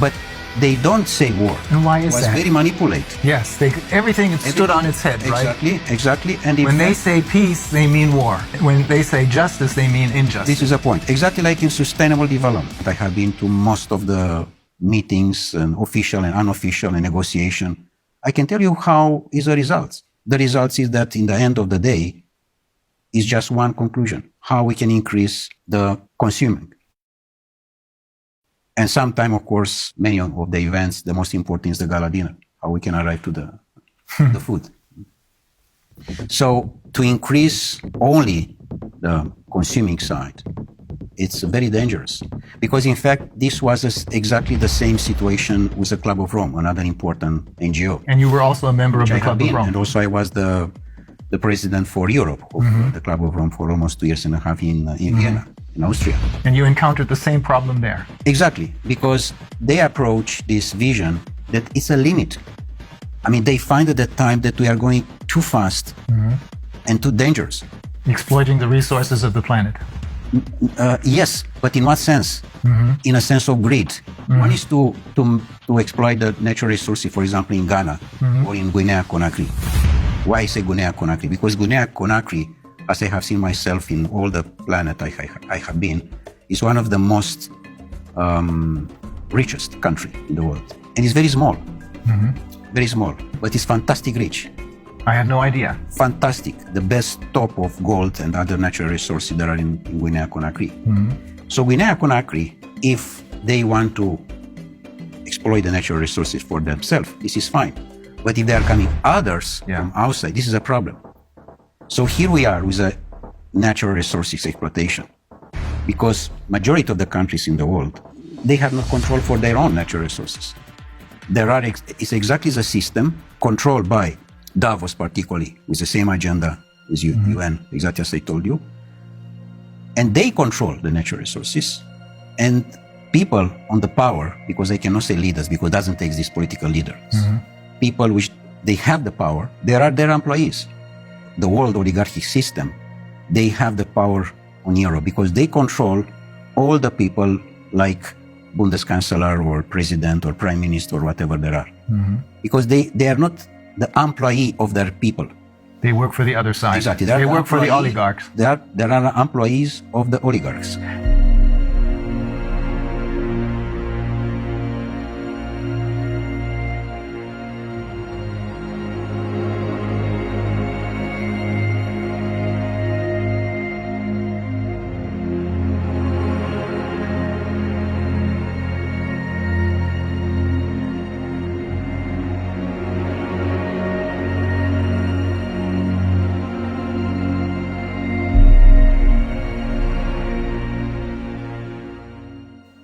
But they don't say war. And why is It was that? very manipulated. Yes, everything stood on its head, right? Exactly. And in When they fact, say peace, they mean war. When they say justice, they mean injustice. this is a point. Exactly like in sustainable development. I have been to most of the meetings, and official and unofficial, and negotiation. I can tell you how is the results. The results is that in the end of the day, is just one conclusion: how we can increase the consuming. And sometime, of course, many of the events, the most important is the gala dinner, how we can arrive to the food. So to increase only the consuming side, it's very dangerous. Because in fact, this was exactly the same situation with the Club of Rome, another important NGO. And you were also a member of the I have Club of been, Rome. and also I was the president for Europe of the Club of Rome for almost 2 years and a half in Vienna, in Austria. And you encountered the same problem there. Exactly, because they approach this vision that it's a limit. I mean, they find at that time that we are going too fast and too dangerous. Exploiting the resources of the planet. Yes, but in what sense? In a sense of greed. One is to exploit the natural resources, for example, in Ghana or in Guinea-Conakry. Why I say Guinea-Conakry? Because Guinea-Conakry, as I have seen myself in all the planet I have been, is one of the most richest country in the world. And it's very small. Very small, but it's fantastic rich. I had no idea. Fantastic. The best top of gold and other natural resources that are in Guinea-Conakry. So Guinea-Conakry, if they want to exploit the natural resources for themselves, this is fine. But if they are coming others from outside, this is a problem. So here we are with a natural resources exploitation. Because majority of the countries in the world, they have no control for their own natural resources. It's exactly the system controlled by Davos, particularly, with the same agenda as UN, exactly as I told you. And they control the natural resources. And people on the power, because I cannot say leaders, because it doesn't take these political leaders. People which they have the power, they are their employees. The world oligarchic system, they have the power on Europe because they control all the people like Bundeskanzler or president or prime minister or whatever there are. Because they are not the employee of their people. They work for the other side. Exactly. They work for the oligarchs. They are employees of the oligarchs.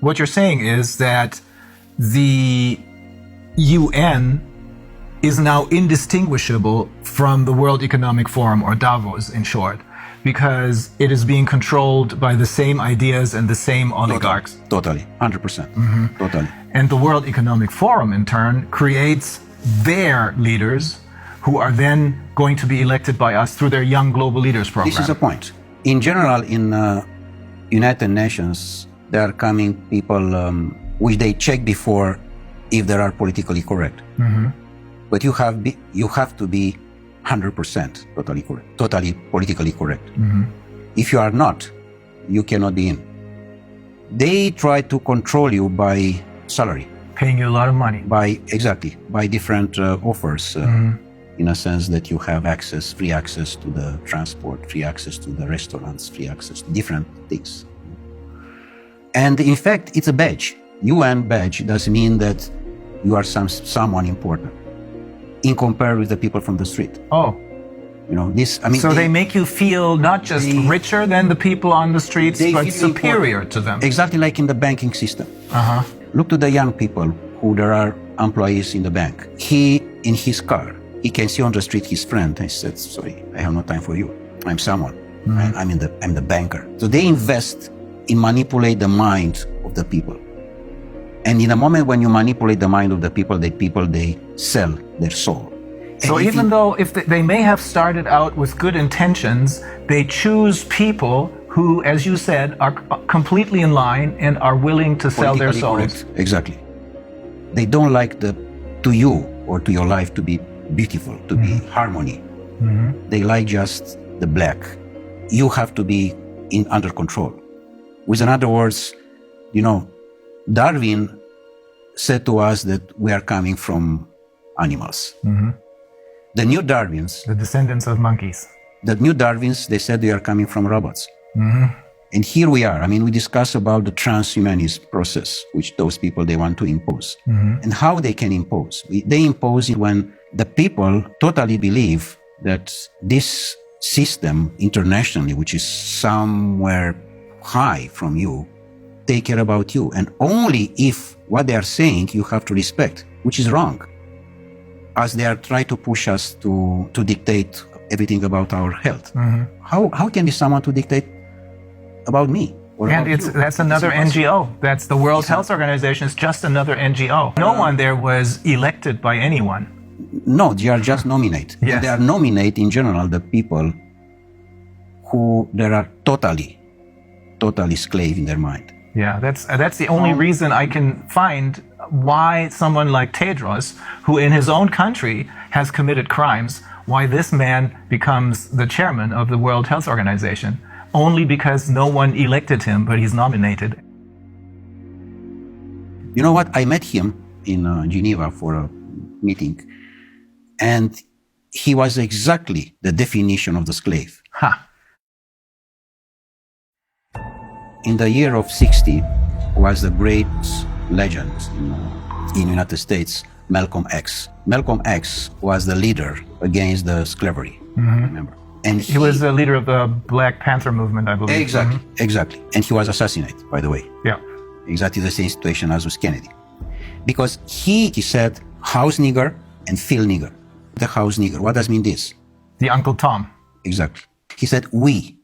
What you're saying is that the UN is now indistinguishable from the World Economic Forum, or Davos in short, because it is being controlled by the same ideas and the same oligarchs. Totally. 100%. Totally. And the World Economic Forum, in turn, creates their leaders who are then going to be elected by us through their Young Global Leaders program. This is a point. In general, in United Nations, there are coming people which they check before if they are politically correct. But you have to be 100% totally correct, totally politically correct. If you are not, you cannot be in. They try to control you by salary. Paying you a lot of money. By different offers. In a sense that you have free access to the transport, free access to the restaurants, free access to different things. And in fact, it's a badge. UN badge does mean that you are someone important in comparison with the people from the street. Oh. You know, this, I mean. So they make you feel not just richer than the people on the streets, but superior to them. Exactly like in the banking system. Look to the young people who there are employees in the bank. He, in his car, he can see on the street his friend. He said, sorry, I have no time for you. I'm someone. I'm the banker. So they invest in manipulate the mind of the people. And in the moment when you manipulate the mind of the people, they sell their soul. So even though if they may have started out with good intentions, they choose people who, as you said, are completely in line and are willing to sell their souls. Correct. Exactly. They don't like to you or to your life to be beautiful, to be harmony. They like just the black. You have to be under control. With other words, Darwin said to us that we are coming from animals. The new Darwins, The descendants of monkeys. they said they are coming from robots. And here we are. We discuss about the transhumanist process, which those people, they want to impose. And how they can impose. They impose it when the people totally believe that this system internationally, which is somewhere high from you, take care about you. And only if what they are saying you have to respect, which is wrong. As they are trying to push us to dictate everything about our health. How can be someone to dictate about me? And that's another NGO. That's the World Health Organization. It's just another NGO. No one there was elected by anyone. No, they are just nominate. Yes. And they are nominate in general the people who they are totally slave in their mind. Yeah, that's the only reason I can find why someone like Tedros, who in his own country has committed crimes, why this man becomes the chairman of the World Health Organization. Only because no one elected him, but he's nominated. You know what? I met him in Geneva for a meeting, and he was exactly the definition of the slave. In the year of 60 was the great legend in United States, Malcolm X. Malcolm X was the leader against the slavery, remember? And he was the leader of the Black Panther movement, I believe. Exactly. And he was assassinated, by the way. Yeah. Exactly the same situation as with Kennedy. Because he said house nigger and field nigger. The house nigger, what does mean this? The Uncle Tom. Exactly. He said we.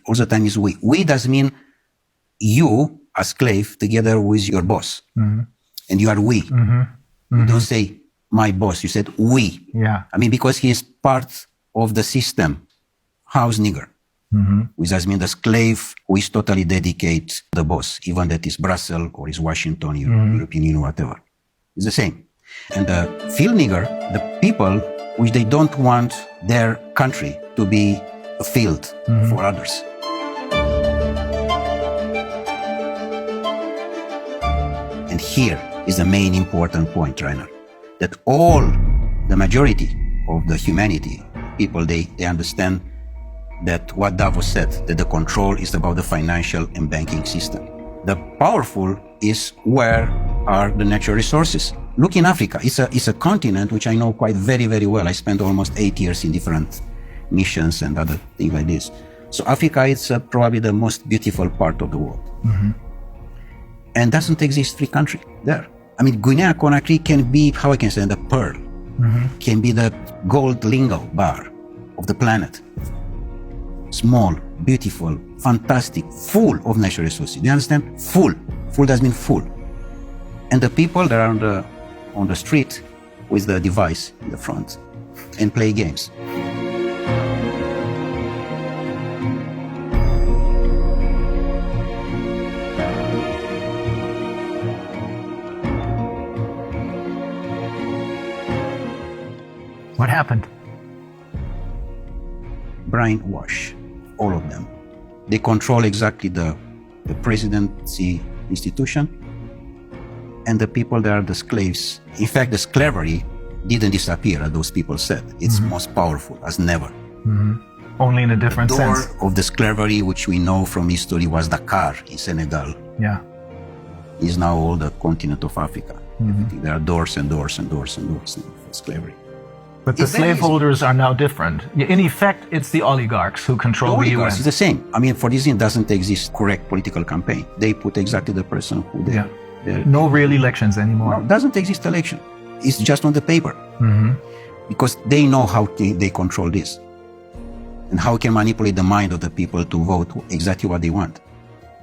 All the time is we. We does mean you, a slave, together with your boss. And you are we. You don't say my boss, you said we. Yeah. Because he is part of the system, house nigger, which does mean the slave who is totally dedicated to the boss, even that is Brussels or is Washington, European Union, whatever. It's the same. And the field nigger, the people which they don't want their country to be a field for others. And here is the main important point, Rainer, that the majority of the humanity, people, they understand that what Davos said, that the control is about the financial and banking system. The powerful is where are the natural resources. Look in Africa. It's a continent which I know quite very, very well. I spent almost 8 years in different missions and other things like this. So Africa is probably the most beautiful part of the world. And doesn't exist free country there. Guinea-Conakry can be, how I can say, the pearl. Can be the gold lingo bar of the planet. Small, beautiful, fantastic, full of natural resources. Do you understand? Full. Full does mean full. And the people that are on the street with the device in the front and play games. What happened? Brainwash, all of them. They control exactly the presidency institution and the people that are the slaves. In fact, the slavery didn't disappear, as those people said. It's most powerful as never. Only in a different sense. The door of the slavery, which we know from history, was Dakar in Senegal. Yeah. Is now all the continent of Africa. There are doors and doors and doors and doors for slavery. But the slaveholders are now different. In effect, it's the oligarchs who control the UN. It's the same. For this reason, doesn't exist correct political campaign. They put exactly the person who they... No real elections anymore. No, doesn't exist election. It's just on the paper. Because they know how they control this. And how can manipulate the mind of the people to vote exactly what they want.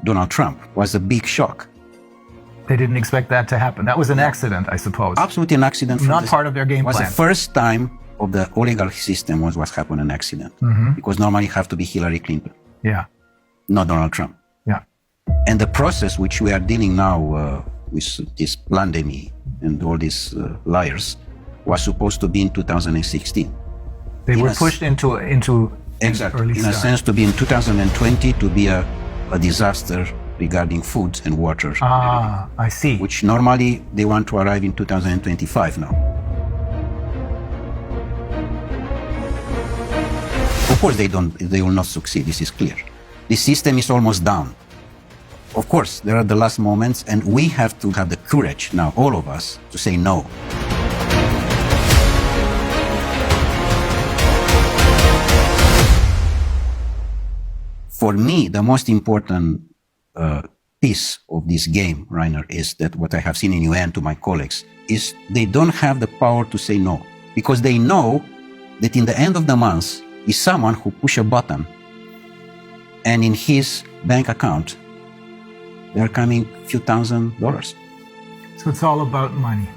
Donald Trump was a big shock. They didn't expect that to happen. That was an accident, I suppose. Absolutely an accident. Not part of their game plan. It was the first time of the oligarch system was happened an accident. Because normally it have to be Hillary Clinton. Yeah. Not Donald Trump. Yeah. And the process which we are dealing now with this pandemic, and all these liars was supposed to be in 2016. They were pushed into Exactly. early In a start. sense, to be in 2020, to be a disaster regarding food and water, Ah, I see. which normally they want to arrive in 2025 now. Of course, they will not succeed. This is clear. The system is almost down. Of course, there are the last moments, and we have to have the courage now, all of us, to say no. For me, the most important piece of this game, Rainer, is that what I have seen in UN to my colleagues is they don't have the power to say no, because they know that in the end of the month is someone who push a button and in his bank account there are coming few $1,000s. So it's all about money.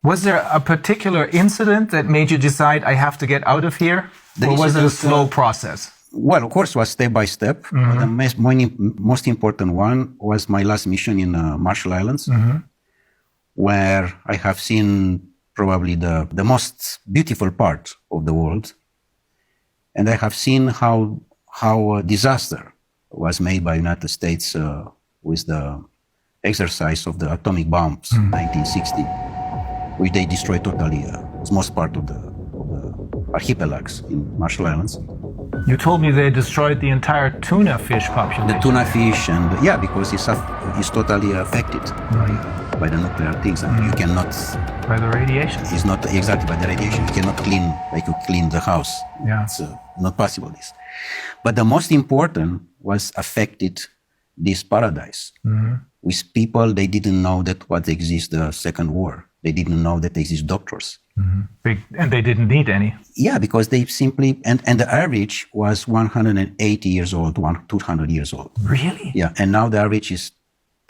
Was there a particular incident that made you decide I have to get out of here? Or was it a slow process? Well, of course, it was step by step. The most important one was my last mission in Marshall Islands, where I have seen probably the most beautiful part of the world. And I have seen how a disaster was made by United States with the exercise of the atomic bombs in 1960, which they destroyed totally most part of the archipelagos in Marshall Islands. You told me they destroyed the entire tuna fish population. The tuna fish, and yeah, because it's totally affected by the nuclear things, and you cannot. By the radiation. It's not exactly by the radiation. You cannot clean like you clean the house. Yeah. It's not possible. This, but the most important was affected this paradise with people they didn't know that what exists the Second War. They didn't know that there exist doctors. And they didn't need any. Yeah, because they simply, and the average was 180 years old, 200 years old. Really? Yeah, and now the average is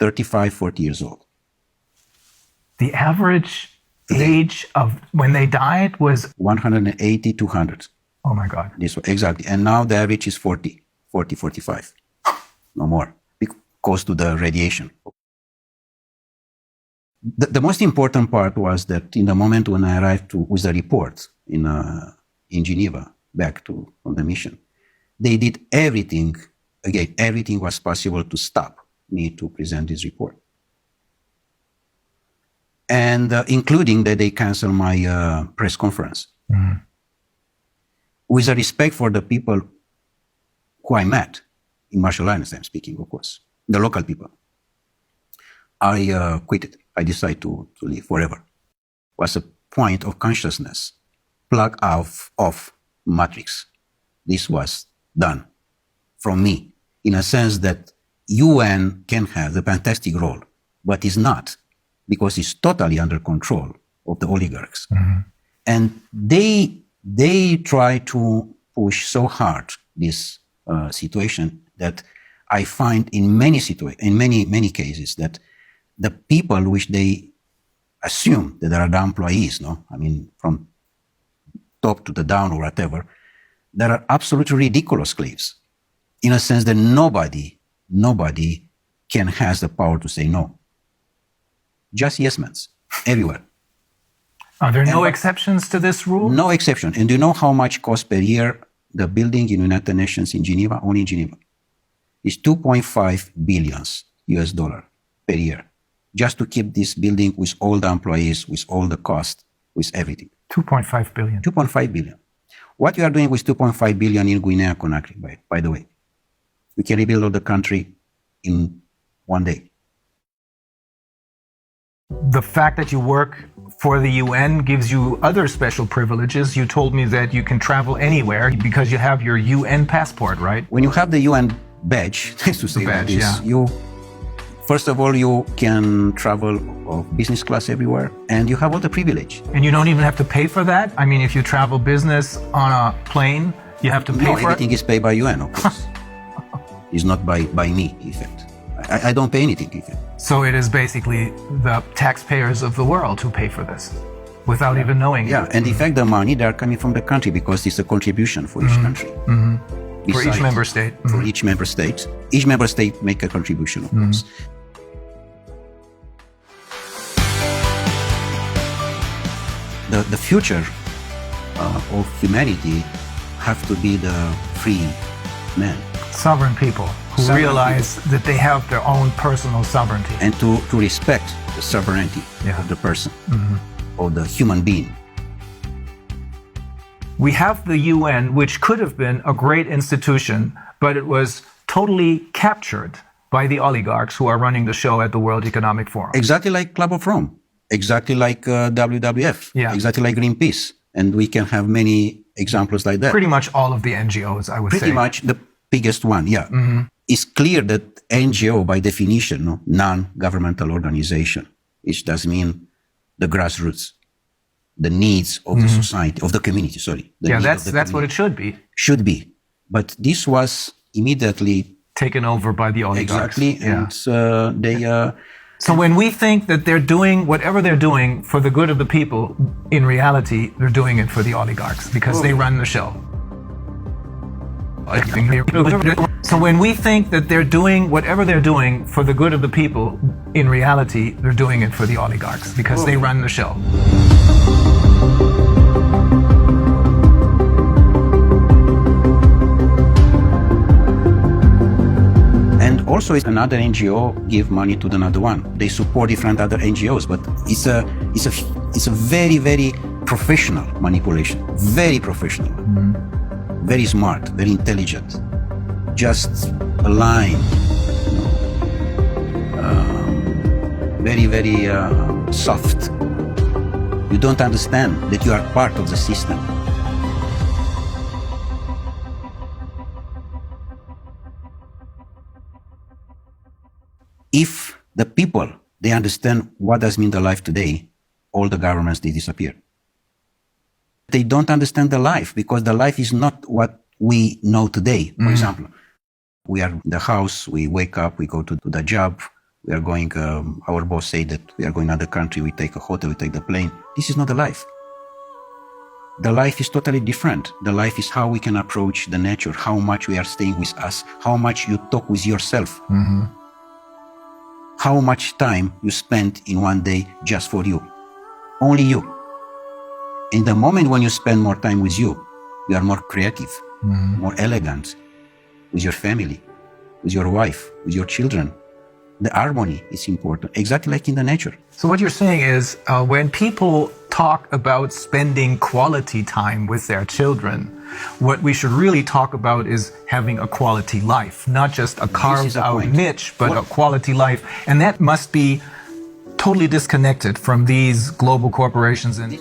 35, 40 years old. The average age of when they died was 180, 200. Oh my God. This exactly. And now the average is 40, 45. No more, because to the radiation. The most important part was that in the moment when I arrived with the report in Geneva, back on the mission, they did everything, again, everything was possible to stop me to present this report. And including that they canceled my press conference. With a respect for the people who I met in Marshall Islands, I'm speaking, of course, the local people. I quit it. I decided to leave forever. It was a point of consciousness, plug off matrix. This was done from me, in a sense that UN can have the fantastic role, but is not, because it's totally under control of the oligarchs. And they try to push so hard this situation that I find in many cases that the people which they assume that are the employees, no? I mean, from top to the down or whatever, there are absolutely ridiculous slaves, in a sense that nobody can has the power to say no. Just yes men, everywhere. Are there no exceptions to this rule? No exception. And do you know how much costs per year the building in United Nations in Geneva, only in Geneva? It's $2.5 billion US per year. Just to keep this building with all the employees, with all the cost, with everything. 2.5 billion. 2.5 billion. What you are doing with 2.5 billion in Guinea-Conakry, by the way, we can rebuild all the country in one day. The fact that you work for the UN gives you other special privileges. You told me that you can travel anywhere because you have your UN passport, right? When you have the UN badge, to say badge, this, yeah. First of all, you can travel of business class everywhere, and you have all the privilege. And you don't even have to pay for that? I mean, if you travel business on a plane, you have to pay for it? No, everything is paid by UN, of course. It's not by me, in fact. I don't pay anything even. So it is basically the taxpayers of the world who pay for this without even knowing it. Yeah, and in fact, the money, they are coming from the country because it's a contribution for each country. For each member state. For each member state. Each member state make a contribution, of course. The future of humanity have to be the free men. Sovereign people who realize that they have their own personal sovereignty. And to respect the sovereignty of the person, of the human being. We have the UN, which could have been a great institution, but it was totally captured by the oligarchs who are running the show at the World Economic Forum. Exactly like Club of Rome, exactly like WWF, exactly like Greenpeace. And we can have many examples like that. Pretty much all of the NGOs, I would say. Pretty much the biggest one, yeah. It's clear that NGO, by definition, non-governmental organization, which does mean the grassroots, the needs of the society, of the community, sorry. That's what it should be. Should be. But this was immediately taken over by the oligarchs. Exactly. And they... So when we think that they're doing whatever they're doing for the good of the people, in reality, they're doing it for the oligarchs because they run the show. So when we think that they're doing whatever they're doing for the good of the people, in reality, they're doing it for the oligarchs because they run the show. And also, another NGO give money to another one. They support different other NGOs, but it's a very, very professional manipulation. Very professional. Very smart, very intelligent. Just a line. Very, very soft. You don't understand that you are part of the system. If the people, they understand what does mean the life today, all the governments, they disappear. They don't understand the life because the life is not what we know today. For example, we are in the house, we wake up, we go to the job, we are going, our boss say that we are going to another country, we take a hotel, we take the plane. This is not the life. The life is totally different. The life is how we can approach the nature, how much we are staying with us, how much you talk with yourself. How much time you spend in one day just for you. Only you. In the moment when you spend more time with you are more creative, more elegant, with your family, with your wife, with your children. The harmony is important, exactly like in the nature. So what you're saying is when people talk about spending quality time with their children, what we should really talk about is having a quality life, not just a carved out niche, but a quality life. And that must be totally disconnected from these global corporations. And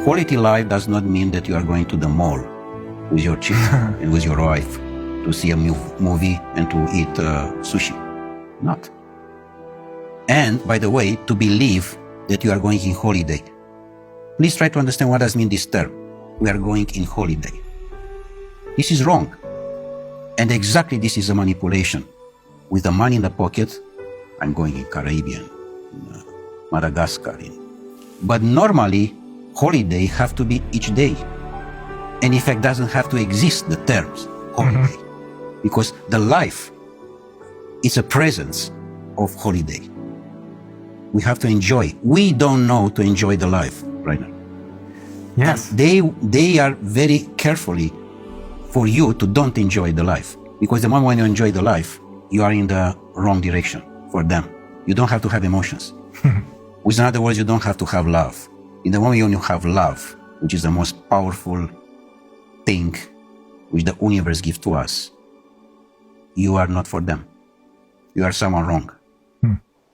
quality life does not mean that you are going to the mall with your children and with your wife to see a movie and to eat sushi. Not. And, by the way, to believe that you are going in holiday. Please try to understand what does mean this term. We are going in holiday. This is wrong. And exactly this is a manipulation. With the money in the pocket, I'm going in Caribbean, in Madagascar. But normally, holiday have to be each day. And in fact, doesn't have to exist, the terms holiday. Because the life is a presence of holiday. We have to enjoy. We don't know to enjoy the life right now. yes, They are very carefully for you to don't enjoy the life. Because the moment when you enjoy the life, you are in the wrong direction for them. You don't have to have emotions. With other words, you don't have to have love. In the moment when you have love, which is the most powerful thing which the universe gives to us, you are not for them. You are someone wrong.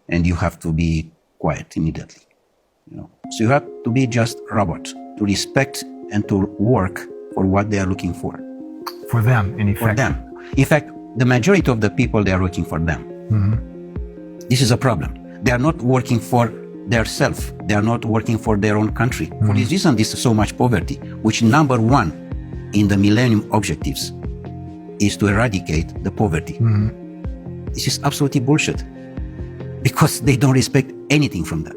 And you have to be quiet immediately. So you have to be just robot, to respect and to work for what they are looking for. For them, in effect. For them. In fact, the majority of the people, they are working for them. This is a problem. They are not working for their self. They are not working for their own country. For this reason, this is so much poverty, which number one in the Millennium Objectives is to eradicate the poverty. This is absolutely bullshit, because they don't respect anything from that.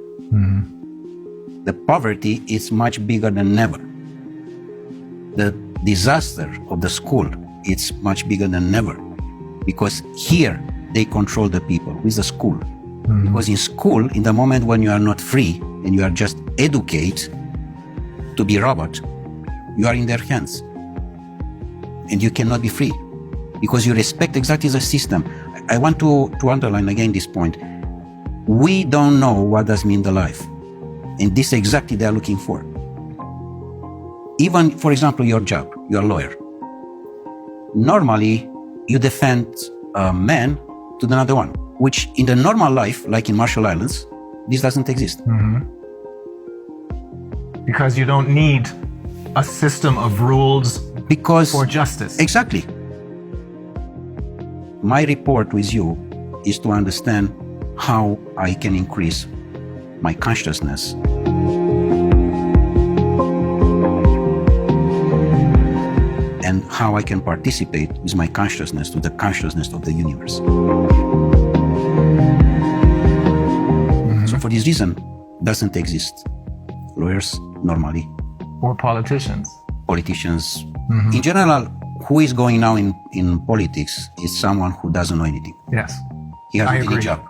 The poverty is much bigger than ever. The disaster of the school, it's much bigger than ever, because here they control the people with the school. Because in school, in the moment when you are not free and you are just educated to be robot, you are in their hands. And you cannot be free because you respect exactly the system. I want to underline again this point. We don't know what does mean the life. And this exactly they are looking for. Even, for example, your job, you're a lawyer. Normally, you defend a man to another one, which in the normal life, like in Marshall Islands, this doesn't exist. Because you don't need a system of rules for justice. Exactly. My report with you is to understand how I can increase my consciousness. And how I can participate with my consciousness to the consciousness of the universe. So for this reason, doesn't exist lawyers normally. Or politicians. Politicians. In general, who is going now in politics is someone who doesn't know anything. Yes. He has any job.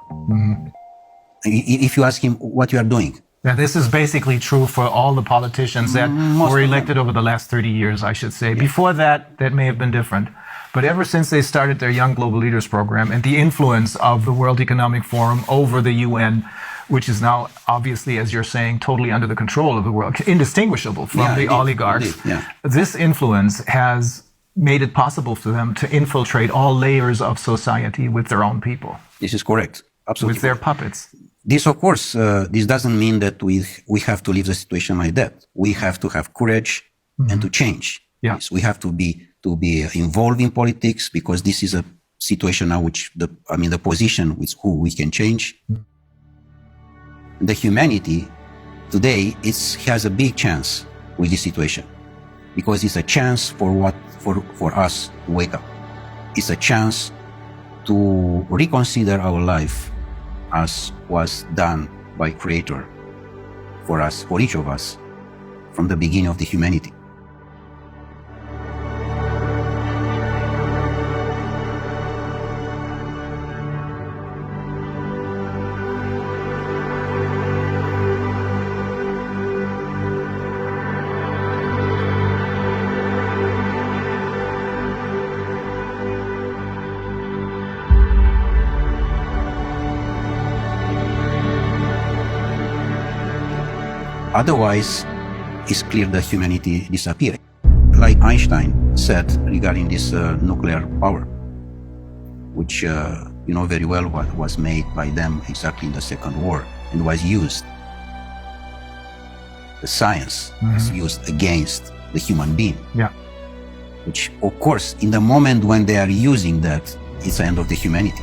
If you ask him what you are doing. Yeah, this is basically true for all the politicians that were elected over the last 30 years, I should say. Before that, that may have been different. But ever since they started their Young Global Leaders program and the influence of the World Economic Forum over the UN, which is now obviously, as you're saying, totally under the control of the world, indistinguishable from the oligarchs, this influence has made it possible for them to infiltrate all layers of society with their own people. This is correct. Absolutely. With their puppets. This, of course, this doesn't mean that we have to leave the situation like that. We have to have courage and to change. Yes, we have to be involved in politics, because this is a situation now which the position with who we can change. The humanity today has a big chance with this situation, because it's a chance for us to wake up. It's a chance to reconsider our life as was done by Creator for us, for each of us, from the beginning of the humanity. Otherwise, it's clear that humanity disappears. Like Einstein said regarding this nuclear power, which you know very well what was made by them exactly in the Second War and was used. The science was used against the human being. Yeah. Which, of course, in the moment when they are using that, it's the end of the humanity.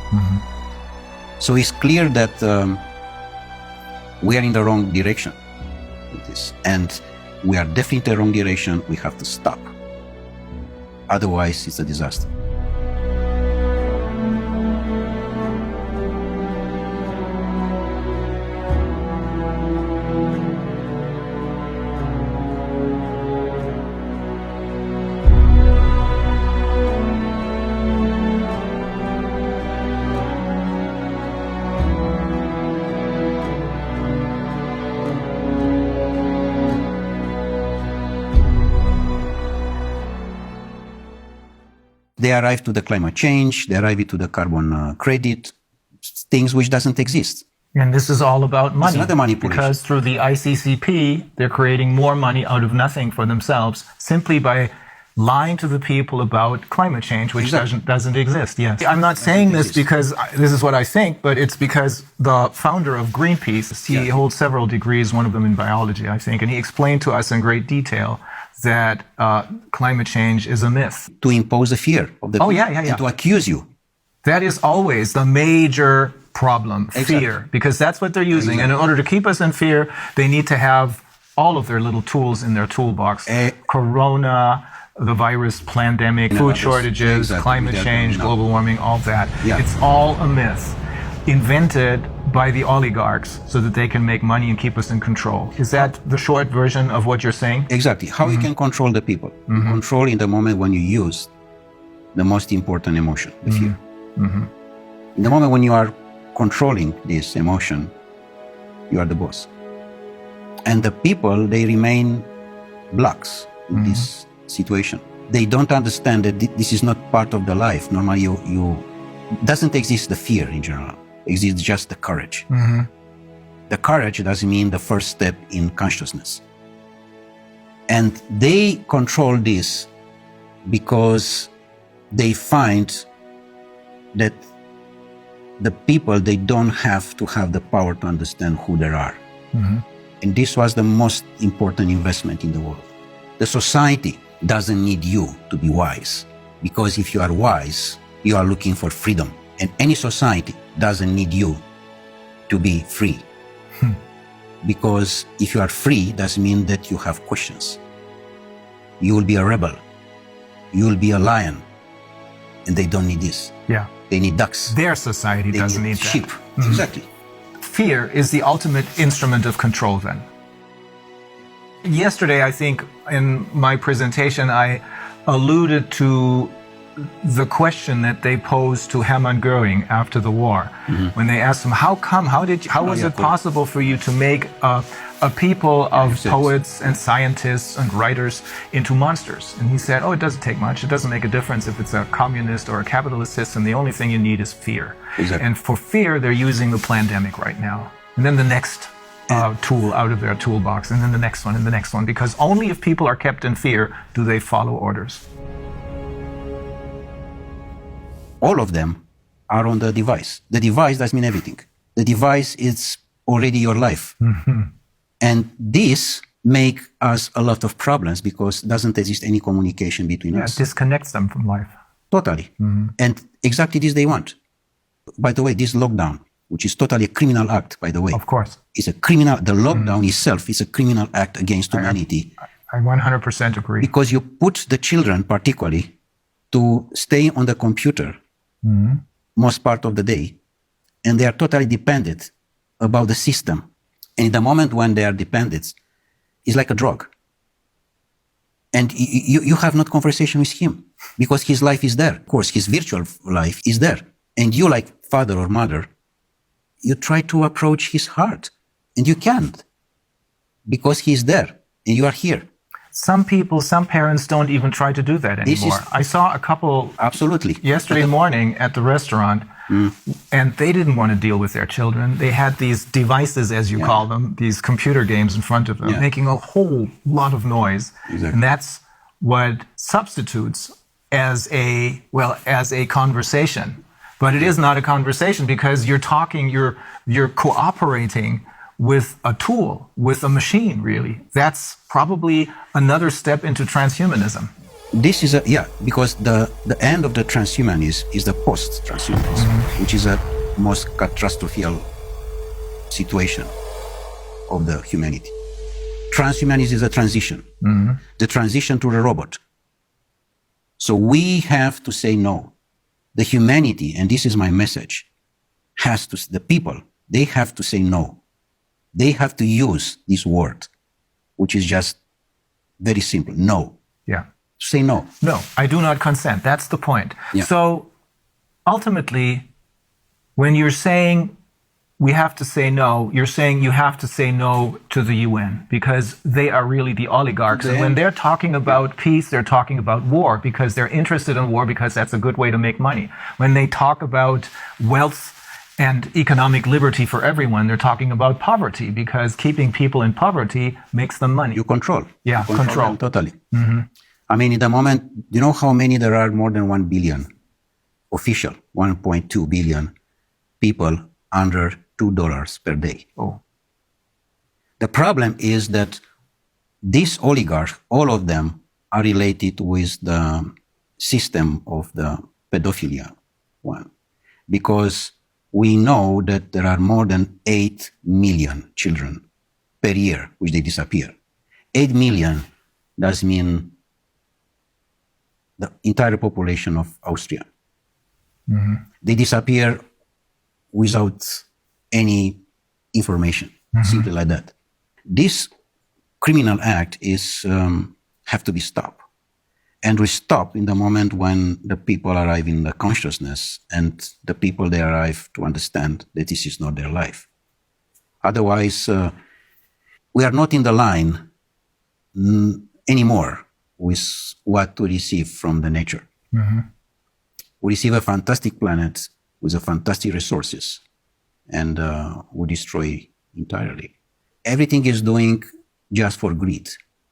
So it's clear that we are in the wrong direction. And we are definitely in the wrong direction. We have to stop. Otherwise, it's a disaster. They arrive to the climate change, they arrive to the carbon credit, things which doesn't exist. And this is all about money. It's not a manipulation. Because through the ICCP, they're creating more money out of nothing for themselves, simply by lying to the people about climate change, which Exactly. doesn't exist. Yes. I'm not saying this because this is what I think, but it's because the founder of Greenpeace, he holds several degrees, one of them in biology, I think, and he explained to us in great detail that climate change is a myth. To impose a fear of the people and to accuse you. That is always the major problem, fear, because that's what they're using. And in order to keep us in fear, they need to have all of their little tools in their toolbox. Corona, the virus, pandemic, food shortages, climate change, global warming, all that. It's all a myth invented by the oligarchs so that they can make money and keep us in control. Is that the short version of what you're saying? Exactly. How you can control the people. Control in the moment when you use the most important emotion, the fear. In the moment when you are controlling this emotion, you are the boss. And the people, they remain blocks in this situation. They don't understand that this is not part of the life. Normally, doesn't exist the fear in general. Exists just the courage. The courage doesn't mean the first step in consciousness. And they control this because they find that the people, they don't have to have the power to understand who they are. And this was the most important investment in the world. The society doesn't need you to be wise, because if you are wise, you are looking for freedom. And any society doesn't need you to be free. Because if you are free, doesn't mean that you have questions. You will be a rebel. You will be a lion. And they don't need this. Yeah. They need ducks. Their society doesn't need sheep. that. Exactly. Fear is the ultimate instrument of control then. Yesterday, I think, in my presentation, I alluded to the question that they posed to Hermann Göring after the war, when they asked him, how was it possible for you to make a people of poets and scientists and writers into monsters? And he said, it doesn't take much. It doesn't make a difference if it's a communist or a capitalist system. The only thing you need is fear. Exactly. And for fear, they're using the pandemic right now. And then the next tool out of their toolbox, and then the next one, and the next one. Because only if people are kept in fear do they follow orders. All of them are on the device. The device doesn't mean everything. The device is already your life. And this make us a lot of problems because doesn't exist any communication between us. It disconnects them from life. Totally. And exactly this they want. By the way, this lockdown, which is totally a criminal act, by the way. Of course. Is a criminal, the lockdown itself is a criminal act against humanity. I 100% agree. Because you put the children particularly to stay on the computer most part of the day, and they are totally dependent about the system. And in the moment when they are dependent, it's like a drug. And you have not conversation with him because his life is there. Of course, his virtual life is there. And you, like father or mother, you try to approach his heart, and you can't because he's there and you are here. Some parents don't even try to do that anymore. I saw a couple absolutely yesterday morning at the restaurant, and they didn't want to deal with their children. They had these devices, as you call them, these computer games in front of them, making a whole lot of noise. Exactly. And that's what substitutes as a conversation. But it is not a conversation because you're talking, you're cooperating with a tool, with a machine, really. That's probably another step into transhumanism. This is because the end of the transhumanism is the post-transhumanism, which is a most catastrophic situation of the humanity. Transhumanism is a transition, the transition to the robot. So we have to say no. The humanity, and this is my message, the people, they have to say no. They have to use this word, which is just very simple, no. Yeah. Say no. No, I do not consent. That's the point. Yeah. So ultimately, when you're saying we have to say no, you're saying you have to say no to the UN because they are really the oligarchs. And when they're talking about peace, they're talking about war because they're interested in war because that's a good way to make money. When they talk about wealth and economic liberty for everyone, they're talking about poverty because keeping people in poverty makes them money. You control. Yeah, you control them totally. I mean, in the moment, do you know how many there are? More than 1 billion official, 1.2 billion people under $2 per day. Oh. The problem is that these oligarchs, all of them, are related with the system of the pedophilia one. Because we know that there are more than 8 million children per year which they disappear. 8 million does mean the entire population of Austria. Mm-hmm. They disappear without any information, simply like that. This criminal act is have to be stopped. And we stop in the moment when the people arrive in the consciousness and the people they arrive to understand that this is not their life. Otherwise, we are not in the line anymore with what to receive from the nature. Mm-hmm. We receive a fantastic planet with a fantastic resources, and we destroy entirely. Everything is doing just for greed.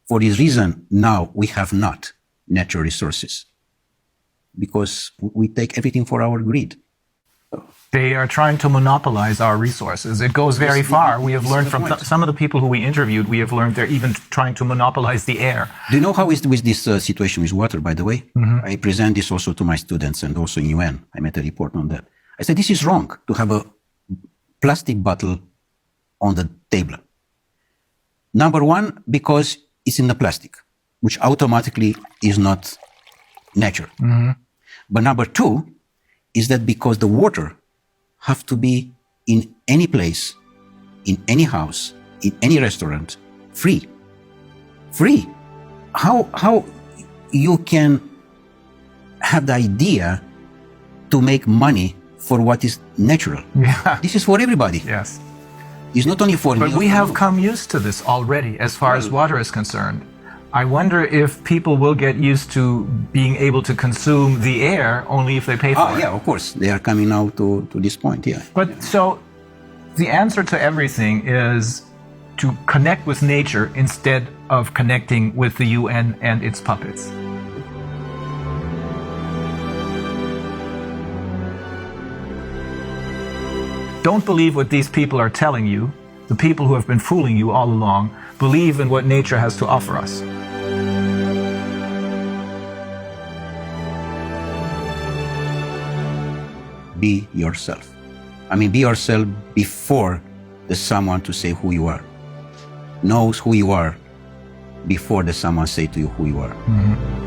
For this reason, now we have not natural resources because we take everything for our greed. They are trying to monopolize our resources. It goes very far. We have learned from some of the people who we interviewed, we have learned they're even trying to monopolize the air. Do you know how is with this situation with water, by the way? Mm-hmm. I present this also to my students and also in UN. I made a report on that. I said, this is wrong to have a plastic bottle on the table. Number one, because it's in the plastic, which automatically is not nature. Mm-hmm. But number two is that because the water have to be in any place, in any house, in any restaurant, free. Free. How you can have the idea to make money for what is natural? Yeah. This is for everybody. Yes. It's not only for me. But we have come used to this already as far as water is concerned. I wonder if people will get used to being able to consume the air only if they pay for it. Yeah, of course. They are coming now to this point, yeah. But so the answer to everything is to connect with nature instead of connecting with the UN and its puppets. Don't believe what these people are telling you. The people who have been fooling you all along believe in what nature has to offer us. Be yourself. I mean, be yourself before there's someone to say who you are. Knows who you are before there's someone say to you who you are. Mm-hmm.